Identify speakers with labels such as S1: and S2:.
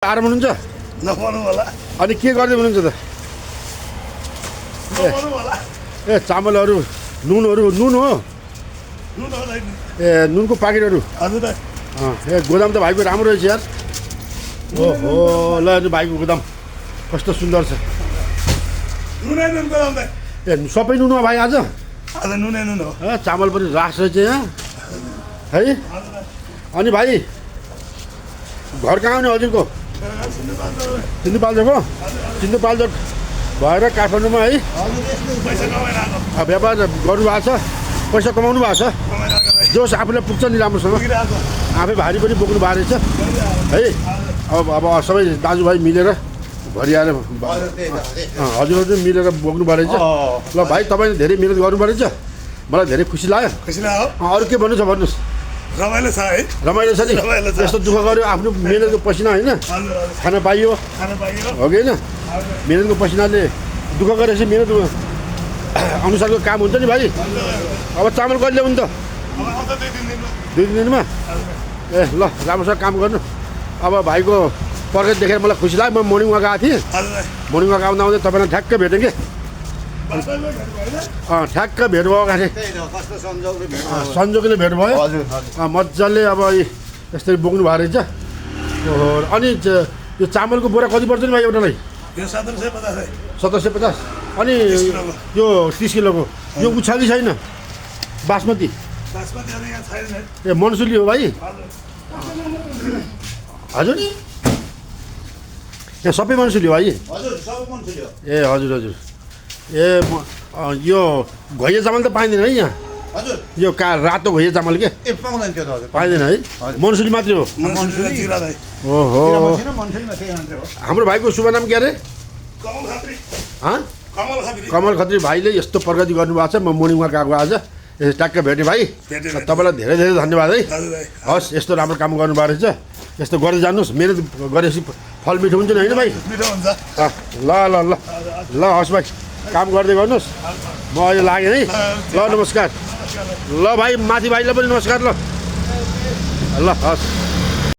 S1: आराम हुनुहुन्छ
S2: नपाउनु होला
S1: अनि के गर्दै हुनुहुन्छ त
S2: नपाउनु होला
S1: ए चामलहरू नुनहरू नुन हो
S2: नुन होला नि
S1: ए नुनको प्याकेटहरू
S2: हजुर
S1: ए गोदाम त भाइको राम्रो रहेछ यार ओहो ल अनि भाइको गोदाम कस्तो सुन्दर छ
S2: नुनै नुन गराउँदै
S1: ए सबै नुन हो भाइ आज
S2: आज नुनै नुन हो
S1: ए चामल पनि रास रहेछ यहाँ है अनि भाइ घर कहाँ आउने हजुरको सिन्धुपाल्चोक हो सिन्धुपाल्चोक भएर काठमाडौँमा है
S2: पैसा कमाएर आएको
S1: व्यापार गर्नुभएको छ पैसा कमाउनु भएको छ
S2: कमाएर आएको
S1: जोस् आफूलाई पुग्छ नि राम्रोसँग
S2: पुगिरहेको
S1: आफै भारी पनि बोक्नु भएको रहेछ है अब सबै दाजुभाइ मिलेर भरि आएर हजुरहरू चाहिँ मिलेर बोक्नु भएको रहेछ ल भाइ तपाईँले धेरै मिहिनेत गर्नुभएको रहेछ मलाई धेरै खुसी लाग्यो
S2: खुसी लाग्यो
S1: अरू के भन्नु छ भन्नुहोस्
S2: रमाइलो छ है
S1: रमाइलो छ नि
S2: रमाइलो छ।
S1: यस्तो दुःख गऱ्यो आफ्नो मिहिनेतको पसिना होइन
S2: हजुर हजुर
S1: खान पाइयो
S2: खाना पाइयो
S1: हो कि होइन मिहिनेतको पसिनाले दुःख गरेपछि मिहिनेत अनुसारको काम हुन्छ नि भाइ अब चामल कहिले ल्याउनु त
S2: अब आउँछ 2-3 दिनमा
S1: 2 दिनमा ए ल राम्रोसँग काम गर्नु अब भाइको पर्खेत देखेर मलाई खुसी लाग्यो म मर्निङ वाक आएको थिएँ
S2: हजुर
S1: मर्निङ वाक आउँदा आउँदै तपाईँलाई ठ्याक्क भेटेँ कि ठ्याक्क भेट भयो गाँठे
S3: कस्तो संजोगले भेट
S1: संजोगले भेट भयो
S3: हजुर
S1: मजाले अब यसरी बोक्नु भएको रहेछ ओहो अनि यो चामलको बोरा कति पर्छ नि भाइ एउटालाई
S2: यो 1750 है
S1: 1750 अनि
S2: 30 किलोको।
S1: यो 30 किलोको यो उछाली छैन बासमती
S2: बासमती अब यहाँ छैन है
S1: ए मनसुली हो भाइ
S2: हजुर
S1: हजुर यहाँ सबै मनसुली हो भाइ
S3: हजुर सब मन थियो
S1: ए हजुर हजुर ए यो घैया चामल त पाइँदैन है यहाँ
S3: हजुर
S1: यो रातो घैया चामल के
S3: ए पाउँदैन त्यो त हजुर
S1: पाइँदैन है मनसुली मात्रै हो
S2: मनसुली जिरा है
S1: ओहो
S3: मन्छेमा त्यही मात्रै हो
S1: हाम्रो भाइको शुभ नाम के अरे
S2: कमल खत्री
S1: हाँ
S2: कमल खत्री
S1: कमल खत्री भाइले यस्तो प्रगति गर्नुभएको छ म मर्निङ वाक आएको आज यसो ट्याक्क भेटेँ भाइ
S2: भेटेँ, भेटेँ।
S1: तपाईँलाई धेरै धेरै धन्यवाद है
S2: हजुर है
S1: हस् यस्तो राम्रो काम गर्नुभएको रहेछ यस्तो गर्दै जानुहोस् मिहिनेत गरेपछि फल मिठो हुन्छ नि होइन भाइ
S2: मिठो हुन्छ
S1: ल ल ल ल हस् भाइ काम गर्दै गर्नुहोस् म अहिले लागेँ है ल नमस्कार ल भाइ माथि भाइलाई पनि नमस्कार ल ल हस्